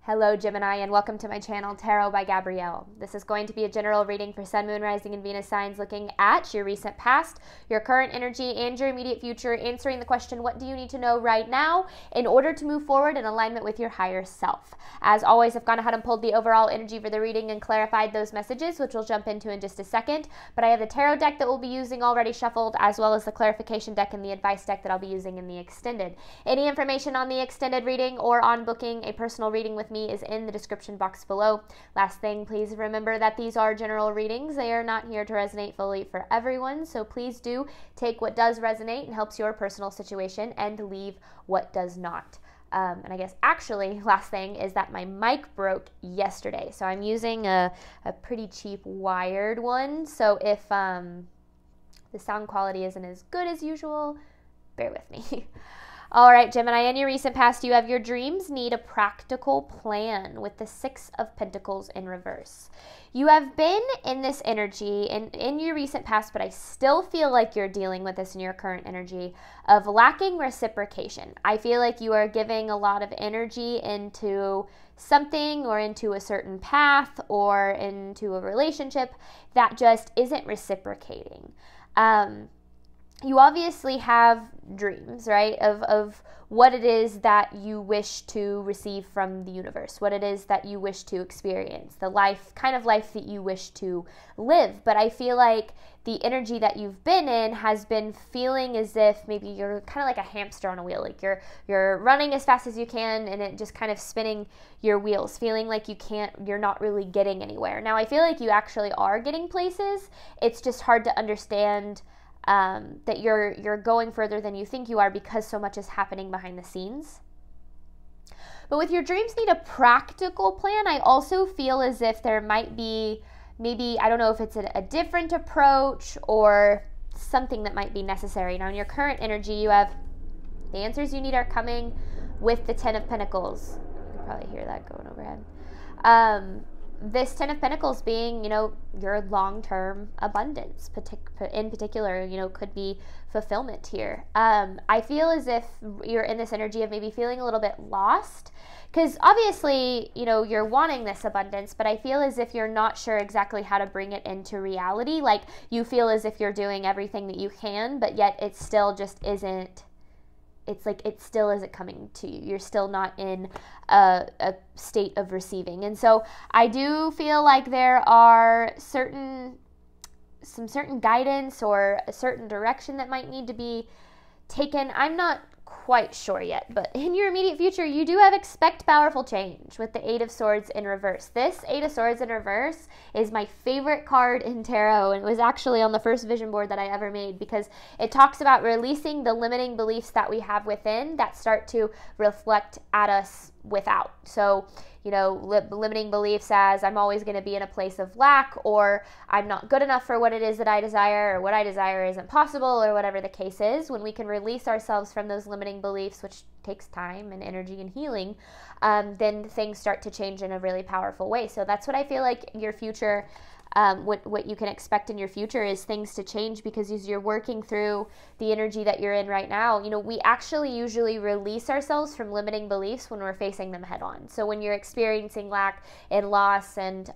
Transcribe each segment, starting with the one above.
Hello Gemini, and welcome to my channel Tarot by Gabrielle. This is going to be a general reading for Sun, Moon, Rising, and Venus signs, looking at your recent past, your current energy, and your immediate future, answering the question, what do you need to know right now in order to move forward in alignment with your higher self? As always, I've gone ahead and pulled the overall energy for the reading and clarified those messages, which we'll jump into in just a second. But I have the tarot deck that we'll be using already shuffled, as well as the clarification deck and the advice deck that I'll be using in the extended. Any information on the extended reading or on booking a personal reading with me is in the description box below. Last thing, please remember that these are general readings. They are not here to resonate fully for everyone, so please do take what does resonate and helps your personal situation and leave what does not. And I guess actually, last thing is that my mic broke yesterday, so I'm using a pretty cheap wired one, so if the sound quality isn't as good as usual, bear with me. All right, Gemini, in your recent past, you have your dreams need a practical plan with the Six of Pentacles in reverse. You have been in this energy in your recent past, but I still feel like you're dealing with this in your current energy of lacking reciprocation. I feel like you are giving a lot of energy into something or into a certain path or into a relationship that just isn't reciprocating. You obviously have dreams, right, of what it is that you wish to receive from the universe, what it is that you wish to experience, the kind of life that you wish to live. But I feel like the energy that you've been in has been feeling as if maybe you're kind of like a hamster on a wheel, like you're running as fast as you can and it just kind of spinning your wheels, feeling like you're not really getting anywhere. Now, I feel like you actually are getting places. It's just hard to understand that you're going further than you think you are because so much is happening behind the scenes. But with your dreams need a practical plan, I also feel as if there might be maybe, I don't know if it's a different approach or something that might be necessary. Now in your current energy, you have the answers you need are coming with the Ten of Pentacles. You can probably hear that going overhead. This Ten of Pentacles being, your long-term abundance, in particular, could be fulfillment here. I feel as if you're in this energy of maybe feeling a little bit lost, because obviously, you're wanting this abundance, but I feel as if you're not sure exactly how to bring it into reality. Like, you feel as if you're doing everything that you can, but yet it still just isn't. It's like it still isn't coming to you. You're still not in a state of receiving. And so I do feel like there are some certain guidance or a certain direction that might need to be taken. I'm not quite sure yet, but in your immediate future, you do have expect powerful change with the Eight of Swords in reverse. This Eight of Swords in reverse is my favorite card in tarot, and it was actually on the first vision board that I ever made because it talks about releasing the limiting beliefs that we have within that start to reflect at us without. So, limiting beliefs as I'm always going to be in a place of lack, or I'm not good enough for what it is that I desire, or what I desire isn't possible, or whatever the case is. When we can release ourselves from those limiting beliefs, which takes time and energy and healing, then things start to change in a really powerful way. So that's what I feel like your future, what you can expect in your future is things to change, because as you're working through the energy that you're in right now, we actually usually release ourselves from limiting beliefs when we're facing them head on. So when you're experiencing lack and loss and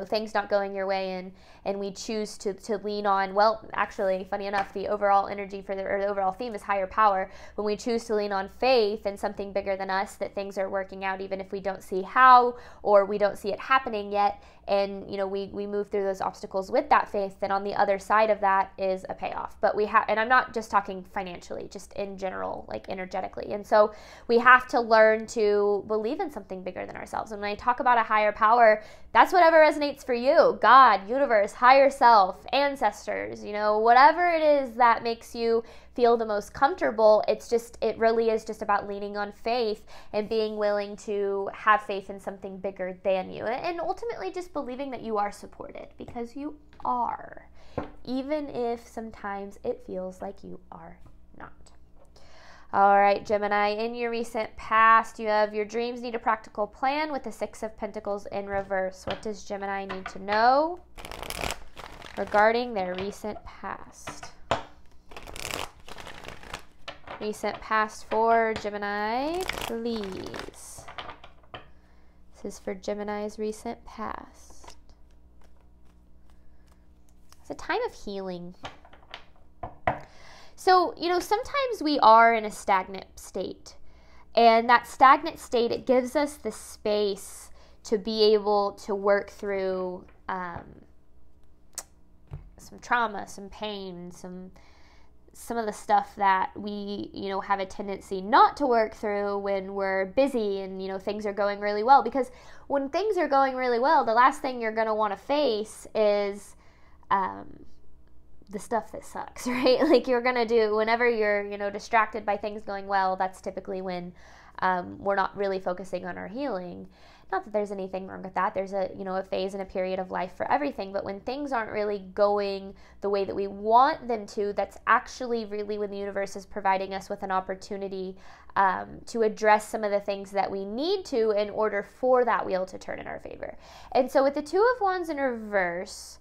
things not going your way, and we choose to lean on, well, actually, funny enough, the overall energy or the overall theme is higher power. When we choose to lean on faith and something bigger than us, that things are working out even if we don't see how, or we don't see it happening yet, and we move through those obstacles with that faith, then on the other side of that is a payoff. But and I'm not just talking financially, just in general, like energetically. And so we have to learn to believe in something bigger than ourselves. And when I talk about a higher power, that's whatever resonates for you. God, universe, higher self, ancestors, whatever it is that makes you feel the most comfortable. It really is just about leaning on faith and being willing to have faith in something bigger than you, and ultimately just believing that you are supported, because you are, even if sometimes it feels like you are not. All right, Gemini, in your recent past, you have your dreams need a practical plan with the Six of Pentacles in reverse. What does Gemini need to know regarding their recent past? Recent past for Gemini, please. This is for Gemini's recent past. It's a time of healing. So, you know, sometimes we are in a stagnant state. And that stagnant state, it gives us the space to be able to work through some trauma, some pain, some of the stuff that we, you know, have a tendency not to work through when we're busy and, you know, things are going really well. Because when things are going really well, the last thing you're going to want to face is the stuff that sucks, right? Like you're going to do, whenever you're, you know, distracted by things going well, that's typically when we're not really focusing on our healing. Not that there's anything wrong with that. There's a, you know, a phase and a period of life for everything. But when things aren't really going the way that we want them to, that's actually really when the universe is providing us with an opportunity to address some of the things that we need to in order for that wheel to turn in our favor. And so with the Two of Wands in reverse,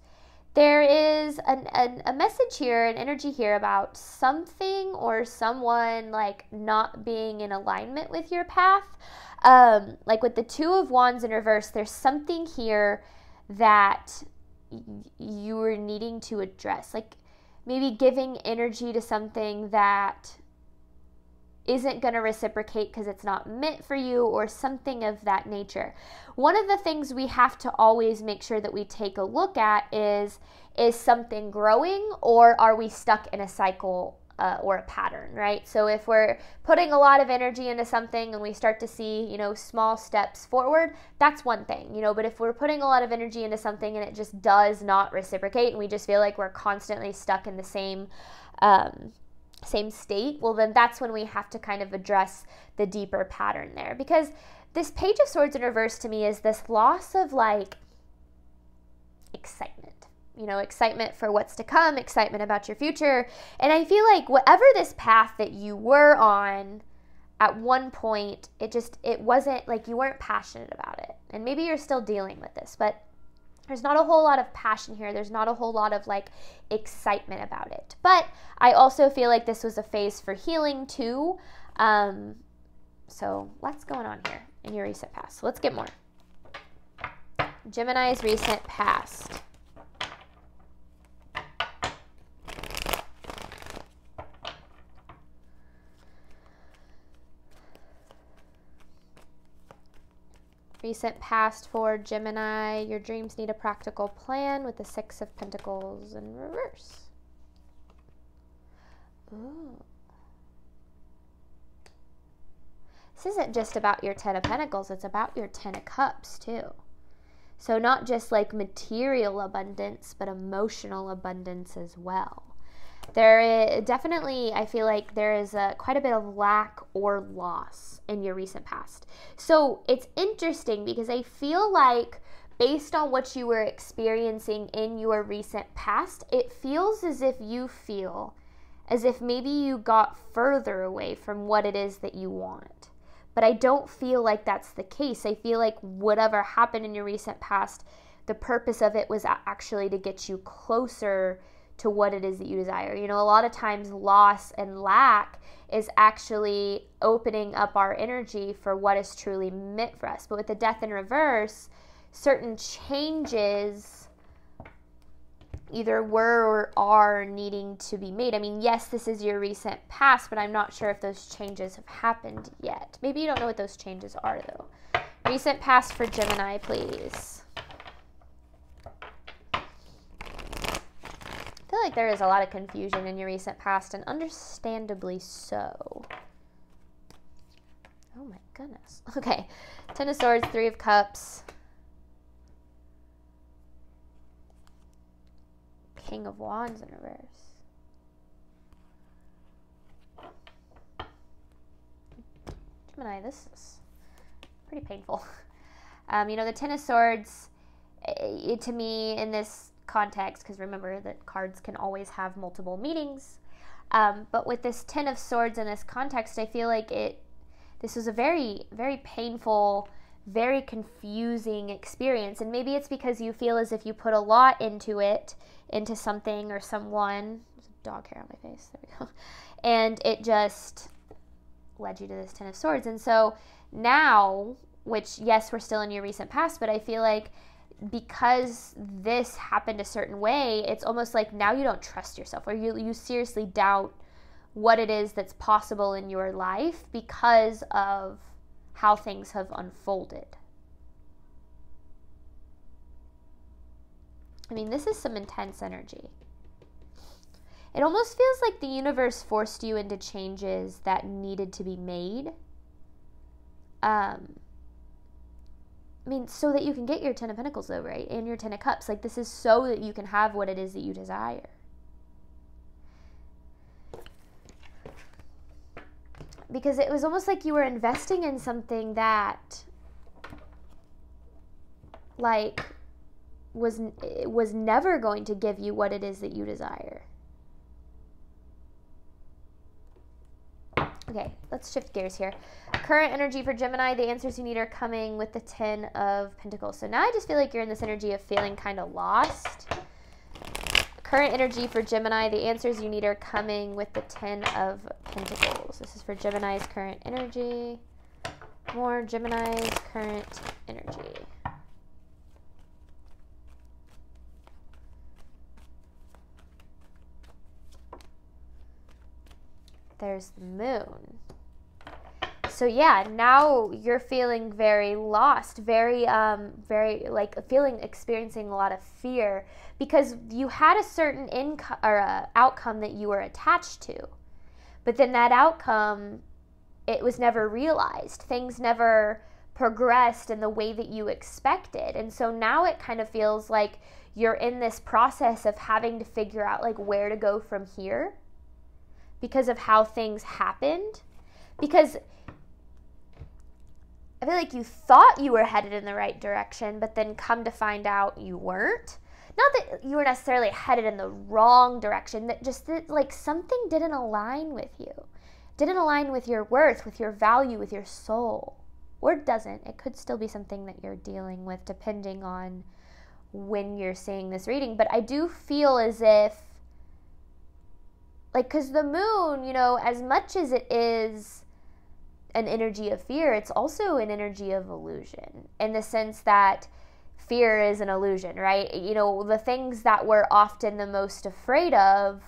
there is a message here, an energy here about something or someone like not being in alignment with your path. Like with the Two of Wands in reverse, there's something here that you are needing to address. Like maybe giving energy to something that isn't going to reciprocate because it's not meant for you or something of that nature. One of the things we have to always make sure that we take a look at is something growing, or are we stuck in a cycle or a pattern, right? So if we're putting a lot of energy into something and we start to see, you know, small steps forward, that's one thing, you know, but if we're putting a lot of energy into something and it just does not reciprocate and we just feel like we're constantly stuck in the same state, well, then that's when we have to kind of address the deeper pattern there. Because this Page of Swords in reverse to me is this loss of like excitement. You know, excitement for what's to come, excitement about your future. And I feel like whatever this path that you were on at one point, it wasn't like you weren't passionate about it. And maybe you're still dealing with this, but there's not a whole lot of passion here. There's not a whole lot of like excitement about it. But I also feel like this was a phase for healing too. So what's going on here in your recent past? So let's get more. Gemini's recent past. Recent past for Gemini, your dreams need a practical plan with the Six of Pentacles in reverse. Ooh. This isn't just about your Ten of Pentacles, it's about your Ten of Cups too. So not just like material abundance, but emotional abundance as well. There is definitely, I feel like there is quite a bit of lack or loss in your recent past. So it's interesting because I feel like based on what you were experiencing in your recent past, it feels as if you feel as if maybe you got further away from what it is that you want. But I don't feel like that's the case. I feel like whatever happened in your recent past, the purpose of it was actually to get you closer to what it is that you desire. You know, a lot of times loss and lack is actually opening up our energy for what is truly meant for us. But with the Death in reverse, certain changes either were or are needing to be made. I mean, yes, this is your recent past, but I'm not sure if those changes have happened yet. Maybe you don't know what those changes are, though. Recent past for Gemini, please. I feel like there is a lot of confusion in your recent past, and understandably so. Oh my goodness. Okay. Ten of Swords, Three of Cups. King of Wands in reverse. Gemini, this is pretty painful. You know, the Ten of Swords, to me, in this context, because remember that cards can always have multiple meanings, but with this Ten of Swords in this context, I feel like this was a very, very painful, very confusing experience. And maybe it's because you feel as if you put a lot into it, into something or someone. There's a dog hair on my face. There we go. And it just led you to this Ten of Swords. And so now which, yes, we're still in your recent past, but I feel like because this happened a certain way, it's almost like now you don't trust yourself, or you seriously doubt what it is that's possible in your life because of how things have unfolded. I mean, this is some intense energy. It almost feels like the universe forced you into changes that needed to be made. I mean, so that you can get your 10 of Pentacles though, right? And your 10 of Cups. Like, this is so that you can have what it is that you desire. Because it was almost like you were investing in something that, like, was never going to give you what it is that you desire. Okay, let's shift gears here. Current energy for Gemini, the answers you need are coming with the 10 of Pentacles. So now I just feel like you're in this energy of feeling kind of lost. Current energy for Gemini, the answers you need are coming with the 10 of Pentacles. This is for Gemini's current energy. More Gemini's current energy. There's the Moon. So yeah, now you're feeling very lost, very like experiencing a lot of fear because you had a certain income or outcome that you were attached to, but then that outcome, it was never realized. Things never progressed in the way that you expected, and so now it kind of feels like you're in this process of having to figure out like where to go from here because of how things happened. Because I feel like you thought you were headed in the right direction, but then come to find out you weren't. Not that you were necessarily headed in the wrong direction, that just that, like, something didn't align with you. Didn't align with your worth, with your value, with your soul. Or it doesn't. It could still be something that you're dealing with depending on when you're seeing this reading. But I do feel as if, like, because the Moon, you know, as much as it is an energy of fear, it's also an energy of illusion, in the sense that fear is an illusion, right? You know, the things that we're often the most afraid of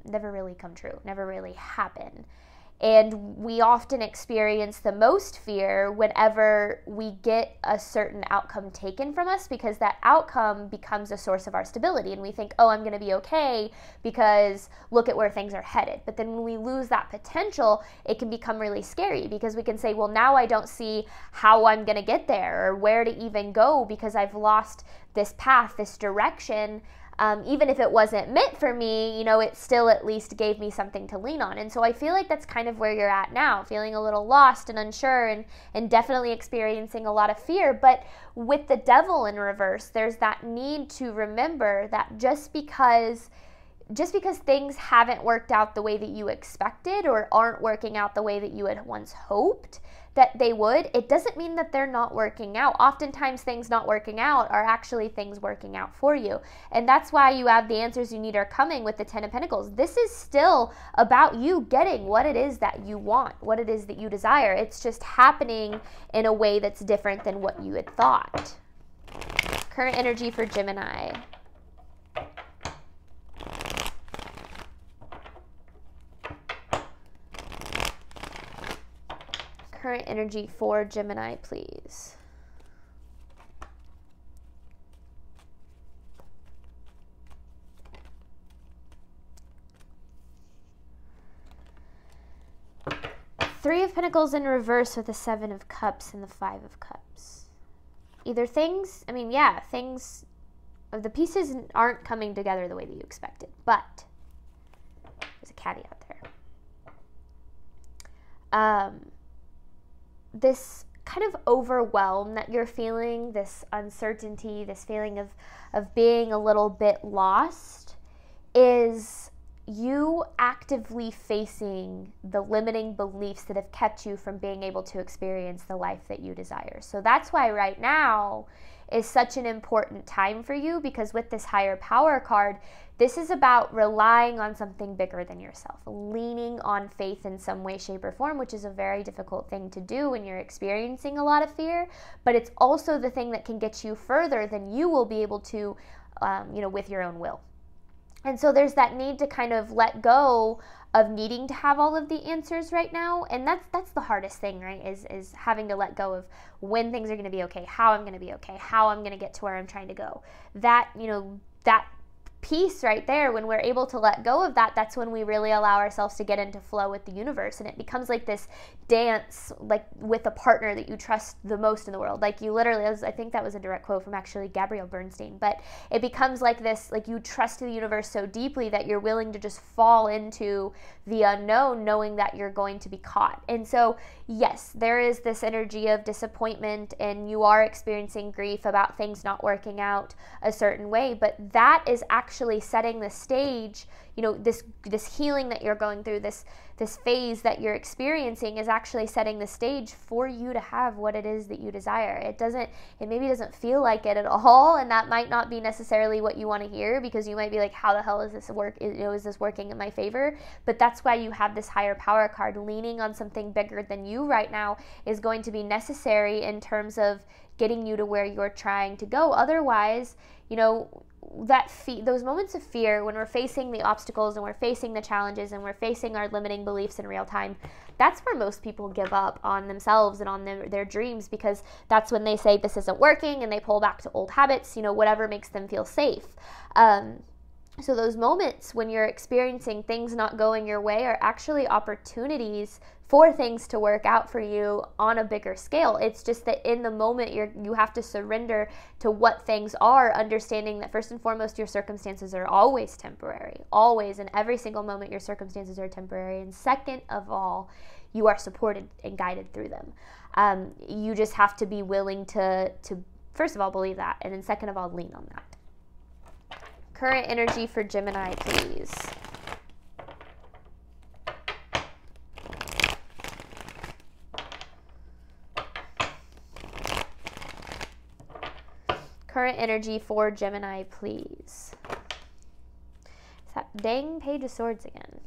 never really come true, never really happen. And we often experience the most fear whenever we get a certain outcome taken from us, because that outcome becomes a source of our stability. And we think, oh, I'm going to be okay because look at where things are headed. But then when we lose that potential, it can become really scary, because we can say, well, now I don't see how I'm going to get there or where to even go because I've lost this path, this direction. Even if it wasn't meant for me, you know, it still at least gave me something to lean on. And so I feel like that's kind of where you're at now, feeling a little lost and unsure, and definitely experiencing a lot of fear. But with the Devil in reverse, there's that need to remember that just because things haven't worked out the way that you expected, or aren't working out the way that you had once hoped that they would, it doesn't mean that they're not working out. Oftentimes things not working out are actually things working out for you. And that's why you have the answers you need are coming with the 10 of Pentacles. This is still about you getting what it is that you want, what it is that you desire. It's just happening in a way that's different than what you had thought. Current energy for Gemini. Current energy for Gemini, please. Three of Pentacles in reverse with the 7 of Cups and the 5 of Cups. Either things, I mean, yeah, things, the pieces aren't coming together the way that you expected, but there's a caveat there. This kind of overwhelm that you're feeling, this uncertainty, this feeling of being a little bit lost, is you actively facing the limiting beliefs that have kept you from being able to experience the life that you desire. So that's why right now is such an important time for you, because with this higher power card, this is about relying on something bigger than yourself, leaning on faith in some way, shape, or form, which is a very difficult thing to do when you're experiencing a lot of fear, but it's also the thing that can get you further than you will be able to, with your own will. And so there's that need to kind of let go of needing to have all of the answers right now. And that's the hardest thing, right? Is having to let go of when things are going to be okay, how I'm going to be okay, how I'm going to get to where I'm trying to go. That piece right there, when we're able to let go of that, that's when we really allow ourselves to get into flow with the universe, and it becomes like this dance, like with a partner that you trust the most in the world. Like you literally, I think that was a direct quote from actually Gabrielle Bernstein, but it becomes like this, like you trust the universe so deeply that you're willing to just fall into the unknown, knowing that you're going to be caught. And so yes, there is this energy of disappointment, and you are experiencing grief about things not working out a certain way, but that is actually setting the stage. This healing that you're going through, this phase that you're experiencing is actually setting the stage for you to have what it is that you desire. It maybe doesn't feel like it at all, and that might not be necessarily what you want to hear, because you might be like, how the hell is this is this working in my favor? But that's why you have this higher power card. Leaning on something bigger than you right now is going to be necessary in terms of getting you to where you're trying to go. Otherwise, those moments of fear, when we're facing the obstacles and we're facing the challenges and we're facing our limiting beliefs in real time, that's where most people give up on themselves and on their dreams, because that's when they say this isn't working and they pull back to old habits, whatever makes them feel safe. So those moments when you're experiencing things not going your way are actually opportunities for things to work out for you on a bigger scale. It's just that in the moment you have to surrender to what things are, understanding that first and foremost your circumstances are always temporary. Always, in every single moment your circumstances are temporary. And second of all, you are supported and guided through them. You just have to be willing to first of all believe that, and then second of all lean on that. Current energy for Gemini, please. Current energy for Gemini, please. It's that dang Page of Swords again.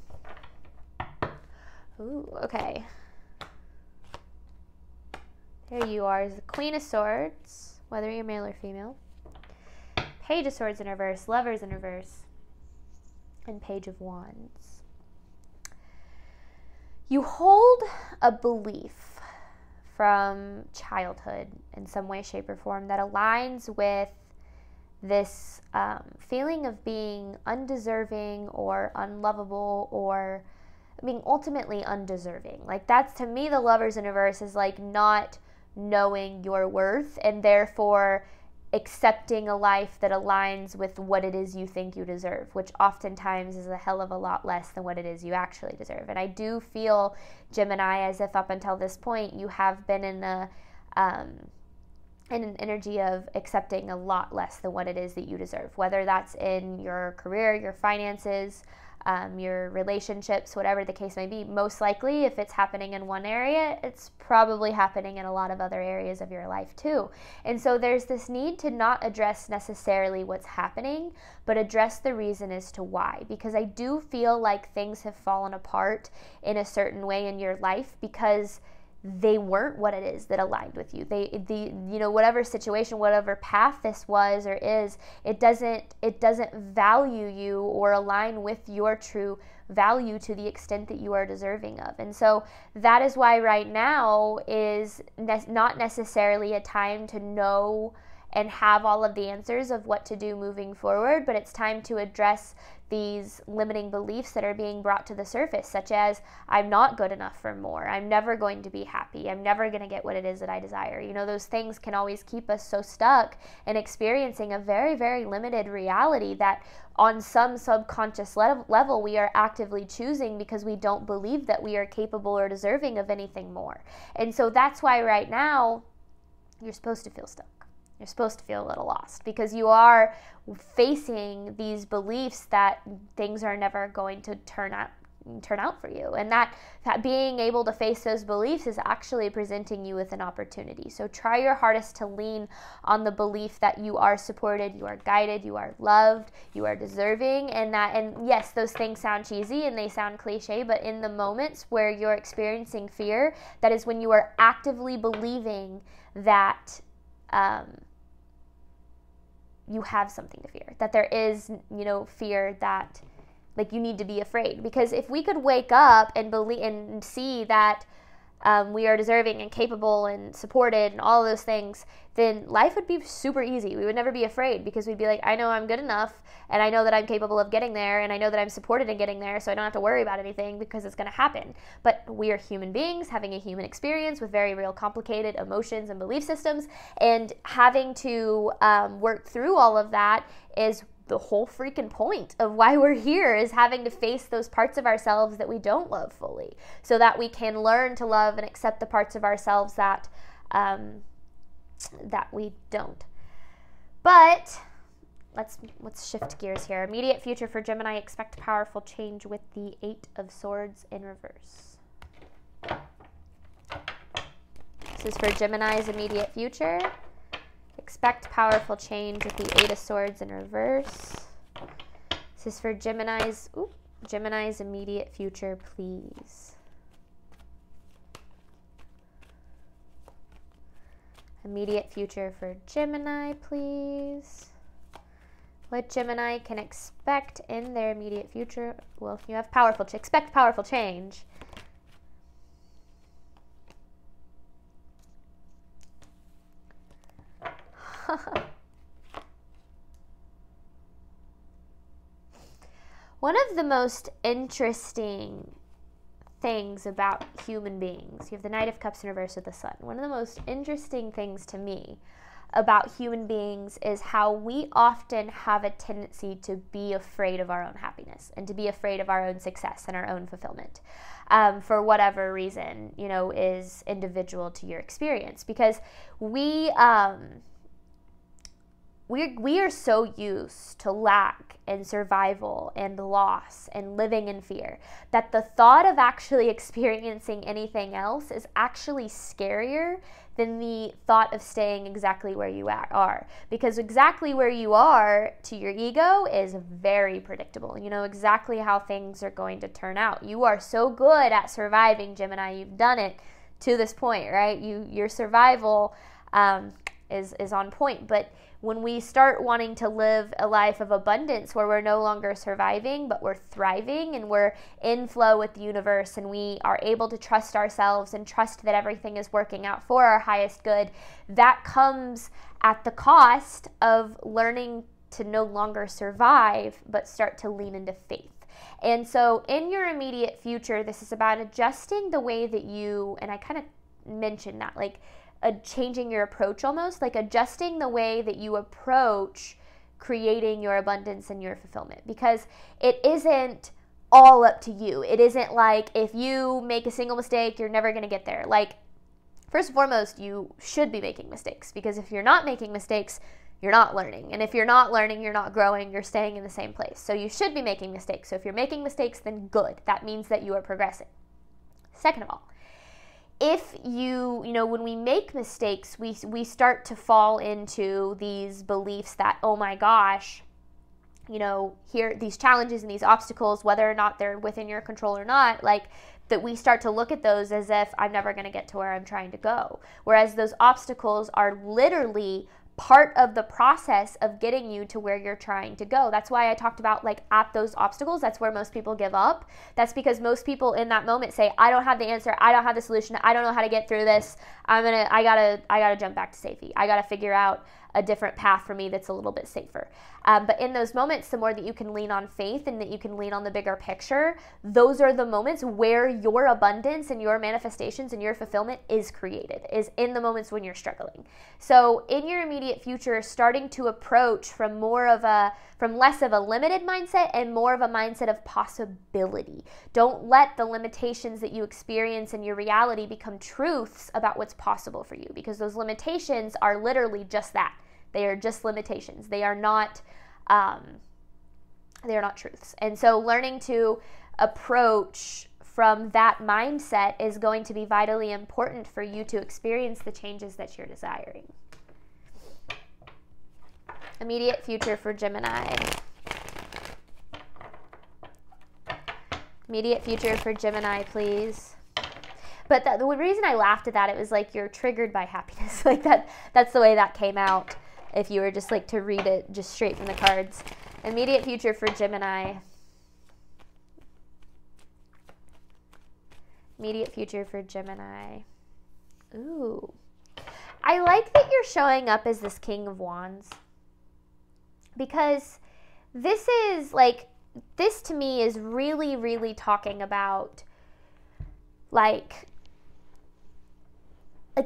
Ooh, okay. There you are, is the Queen of Swords, whether you're male or female. Page of Swords in reverse, Lovers in reverse, and Page of Wands. You hold a belief from childhood in some way, shape, or form that aligns with this feeling of being undeserving or unlovable, or being ultimately undeserving. Like, that's, to me, the Lovers in reverse is like not knowing your worth, and therefore accepting a life that aligns with what it is you think you deserve, which oftentimes is a hell of a lot less than what it is you actually deserve. And I do feel, Gemini, as if up until this point you have been in an energy of accepting a lot less than what it is that you deserve, whether that's in your career, your finances, your relationships, whatever the case may be. Most likely, if it's happening in one area, it's probably happening in a lot of other areas of your life too. And so there's this need to not address necessarily what's happening, but address the reason as to why. Because I do feel like things have fallen apart in a certain way in your life because they weren't what it is that aligned with you. Whatever situation, whatever path this was or is, it doesn't value you or align with your true value to the extent that you are deserving of. And so that is why right now is not necessarily a time to know and have all of the answers of what to do moving forward, but it's time to address these limiting beliefs that are being brought to the surface, such as, I'm not good enough for more, I'm never going to be happy, I'm never going to get what it is that I desire. Those things can always keep us so stuck in experiencing a very, very limited reality that on some subconscious level we are actively choosing because we don't believe that we are capable or deserving of anything more. And so that's why right now you're supposed to feel stuck. You're supposed to feel a little lost because you are facing these beliefs that things are never going to turn out for you, and that being able to face those beliefs is actually presenting you with an opportunity. So try your hardest to lean on the belief that you are supported, you are guided, you are loved, you are deserving, and yes, those things sound cheesy and they sound cliche, but in the moments where you're experiencing fear, that is when you are actively believing that you have something to fear, that there is, fear, that like you need to be afraid. Because if we could wake up and believe and see that we are deserving and capable and supported and all those things, then life would be super easy. We would never be afraid because we'd be like, I know I'm good enough, and I know that I'm capable of getting there, and I know that I'm supported in getting there, so I don't have to worry about anything because it's going to happen. But we are human beings having a human experience with very real complicated emotions and belief systems, and having to work through all of that is the whole freaking point of why we're here, is having to face those parts of ourselves that we don't love fully, so that we can learn to love and accept the parts of ourselves that we don't. But let's shift gears here. Immediate future for Gemini: expect powerful change with the 8 of Swords in reverse. This is for Gemini's immediate future. Expect powerful change with the 8 of Swords in reverse. This is for Gemini's immediate future, please. Immediate future for Gemini, please. What Gemini can expect in their immediate future? Well, you have expect powerful change. One of the most interesting things about human beings, you have the Knight of Cups in reverse with the Sun. One of the most interesting things to me about human beings is how we often have a tendency to be afraid of our own happiness and to be afraid of our own success and our own fulfillment, for whatever reason, is individual to your experience. Because we are so used to lack and survival and loss and living in fear that the thought of actually experiencing anything else is actually scarier than the thought of staying exactly where you are. Because exactly where you are to your ego is very predictable. You know exactly how things are going to turn out. You are so good at surviving, Gemini. You've done it to this point, right? Your survival is on point. But when we start wanting to live a life of abundance where we're no longer surviving, but we're thriving and we're in flow with the universe, and we are able to trust ourselves and trust that everything is working out for our highest good, that comes at the cost of learning to no longer survive, but start to lean into faith. And so in your immediate future, this is about adjusting the way that you, and I kind of mentioned that, like, changing your approach, almost like adjusting the way that you approach creating your abundance and your fulfillment, because it isn't all up to you. It isn't like if you make a single mistake, you're never going to get there. Like, first and foremost, you should be making mistakes, because if you're not making mistakes, you're not learning. And if you're not learning, you're not growing, you're staying in the same place. So you should be making mistakes. So if you're making mistakes, then good. That means that you are progressing. Second of all, if when we make mistakes, we start to fall into these beliefs that, oh my gosh, here, these challenges and these obstacles, whether or not they're within your control or not, like, that we start to look at those as if I'm never going to get to where I'm trying to go. Whereas those obstacles are literally part of the process of getting you to where you're trying to go. That's why I talked about, like, at those obstacles, that's where most people give up. That's because most people in that moment say, I don't have the answer, I don't have the solution, I don't know how to get through this, I gotta jump back to safety. I gotta figure out a different path for me that's a little bit safer. But in those moments, the more that you can lean on faith and that you can lean on the bigger picture, those are the moments where your abundance and your manifestations and your fulfillment is created, is in the moments when you're struggling. So in your immediate future, starting to approach from less of a limited mindset and more of a mindset of possibility. Don't let the limitations that you experience in your reality become truths about what's possible for you, because those limitations are literally just that. They are just limitations. They are not truths. And so learning to approach from that mindset is going to be vitally important for you to experience the changes that you're desiring. Immediate future for Gemini. Immediate future for Gemini, please. But the reason I laughed at that, it was like you're triggered by happiness. Like that's the way that came out if you were just like to read it just straight from the cards. Immediate future for Gemini. Immediate future for Gemini. Ooh. I like that you're showing up as this King of Wands. Because this is like, this to me is really, really talking about like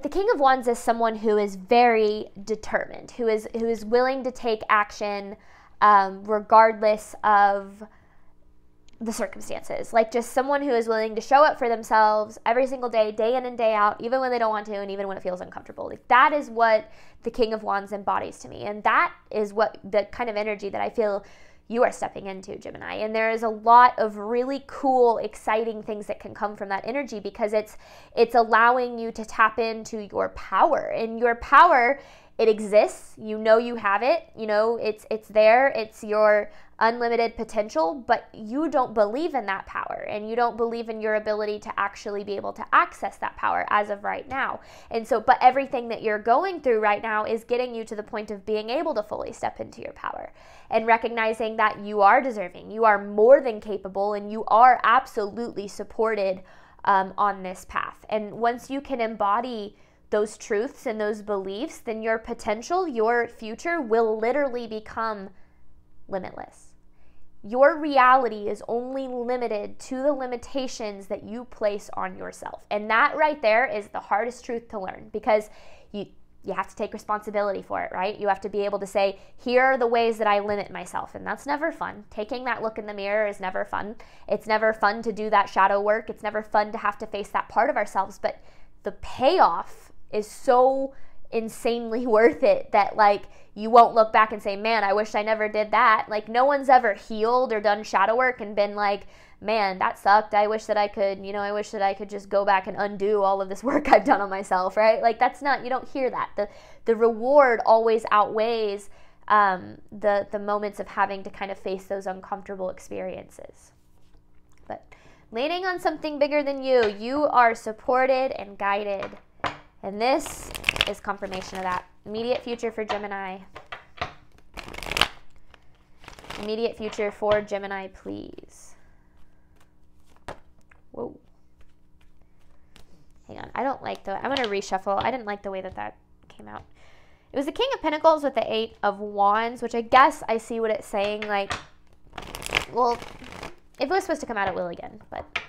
the King of Wands is someone who is very determined, who is willing to take action regardless of the circumstances. Like just someone who is willing to show up for themselves every single day, day in and day out, even when they don't want to and even when it feels uncomfortable. Like that is what the King of Wands embodies to me. And that is what the kind of energy that I feel you are stepping into, Gemini. And there is a lot of really cool, exciting things that can come from that energy because it's allowing you to tap into your power. And your power, it exists. You know you have it. You know it's there. It's your unlimited potential, but you don't believe in that power and you don't believe in your ability to actually be able to access that power as of right now. And so, but everything that you're going through right now is getting you to the point of being able to fully step into your power and recognizing that you are deserving, you are more than capable, and you are absolutely supported on this path. And once you can embody those truths and those beliefs, then your potential, your future will literally become limitless. Your reality is only limited to the limitations that you place on yourself. And that right there is the hardest truth to learn because you have to take responsibility for it, right? You have to be able to say, here are the ways that I limit myself. And that's never fun. Taking that look in the mirror is never fun. It's never fun to do that shadow work. It's never fun to have to face that part of ourselves. But the payoff is so insanely worth it that like you won't look back and say, man, I wish I never did that. Like no one's ever healed or done shadow work and been like, man, that sucked. I wish that I could, I wish that I could just go back and undo all of this work I've done on myself, right? Like that's not, you don't hear that. The reward always outweighs the moments of having to kind of face those uncomfortable experiences. But leaning on something bigger than you are supported and guided. And this is confirmation of that. Immediate future for Gemini. Immediate future for Gemini, please. Whoa. Hang on. I'm going to reshuffle. I didn't like the way that came out. It was the King of Pentacles with the 8 of Wands, which I guess I see what it's saying. Like, well, if it was supposed to come out, it will again. But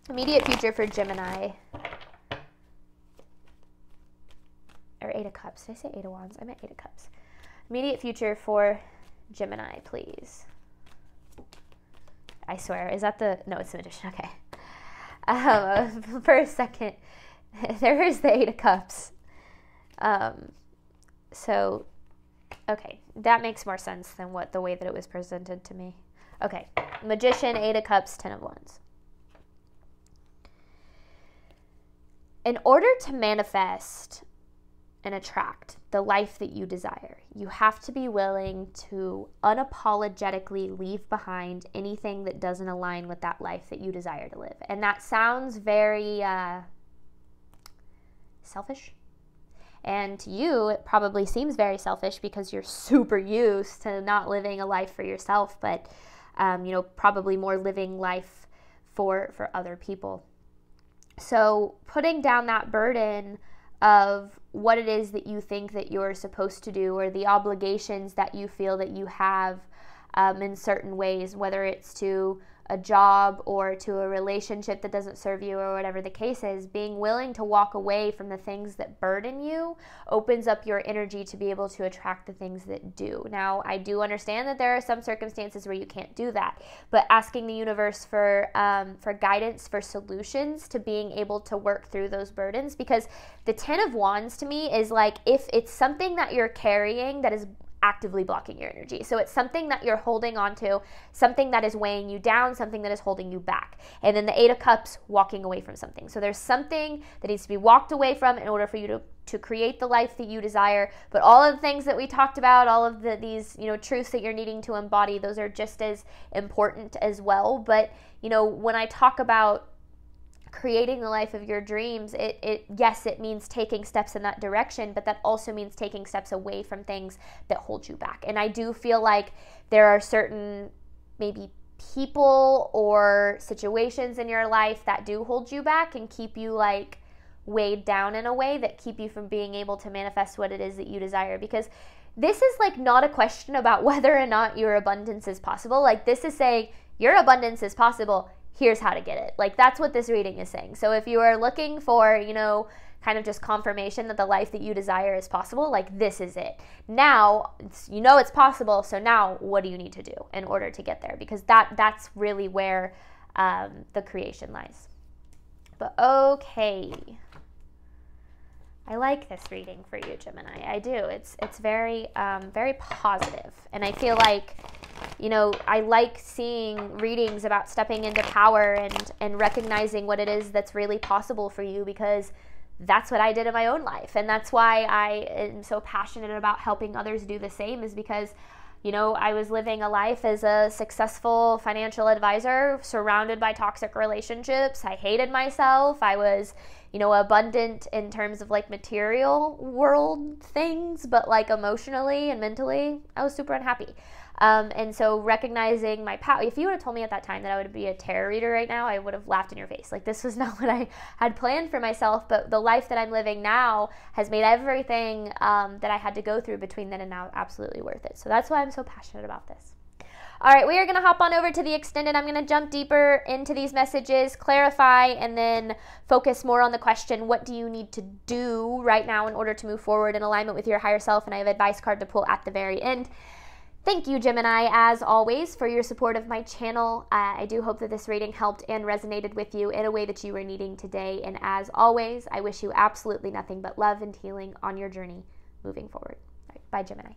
immediate future for Gemini. Or 8 of Cups. Did I say 8 of Wands? I meant 8 of Cups. Immediate future for Gemini, please. I swear. Is that the... No, it's the Magician. Okay. For a second, there is the 8 of Cups. So, okay. That makes more sense than the way that it was presented to me. Okay. Magician, 8 of Cups, 10 of Wands. In order to manifest and attract the life that you desire, you have to be willing to unapologetically leave behind anything that doesn't align with that life that you desire to live. And that sounds very selfish. And to you, it probably seems very selfish because you're super used to not living a life for yourself, but probably more living life for other people. So putting down that burden of what it is that you think that you're supposed to do or the obligations that you feel that you have in certain ways, whether it's to a job or to a relationship that doesn't serve you or whatever the case is, being willing to walk away from the things that burden you opens up your energy to be able to attract the things that do. Now, I do understand that there are some circumstances where you can't do that, but asking the universe for guidance, for solutions to being able to work through those burdens, because the 10 of Wands to me is like, if it's something that you're carrying that is actively blocking your energy. So it's something that you're holding on to, something that is weighing you down, something that is holding you back. And then the 8 of Cups, walking away from something. So there's something that needs to be walked away from in order for you to create the life that you desire. But all of the things that we talked about, all of these, truths that you're needing to embody, those are just as important as well. But, when I talk about creating the life of your dreams, yes, it means taking steps in that direction, but that also means taking steps away from things that hold you back. And I do feel like there are certain maybe people or situations in your life that do hold you back and keep you like weighed down in a way that keep you from being able to manifest what it is that you desire. Because this is like not a question about whether or not your abundance is possible. Like, this is saying your abundance is possible. Here's how to get it. Like, that's what this reading is saying. So if you are looking for, kind of just confirmation that the life that you desire is possible, like, this is it. Now, it's possible. So now what do you need to do in order to get there? Because that's really where the creation lies. But okay. I like this reading for you, Gemini. I do. It's very, very positive. And I feel like, I like seeing readings about stepping into power and recognizing what it is that's really possible for you, because that's what I did in my own life. And that's why I am so passionate about helping others do the same, is because, I was living a life as a successful financial advisor surrounded by toxic relationships. I hated myself. I was, abundant in terms of like material world things, but like emotionally and mentally, I was super unhappy. And so recognizing my power, if you would have told me at that time that I would be a tarot reader right now, I would have laughed in your face. Like, this was not what I had planned for myself, but the life that I'm living now has made everything that I had to go through between then and now absolutely worth it. So that's why I'm so passionate about this. All right, we are going to hop on over to the extended. I'm going to jump deeper into these messages, clarify, and then focus more on the question, what do you need to do right now in order to move forward in alignment with your higher self? And I have an advice card to pull at the very end. Thank you, Gemini, as always, for your support of my channel. I do hope that this reading helped and resonated with you in a way that you were needing today. And as always, I wish you absolutely nothing but love and healing on your journey moving forward. All right, bye, Gemini.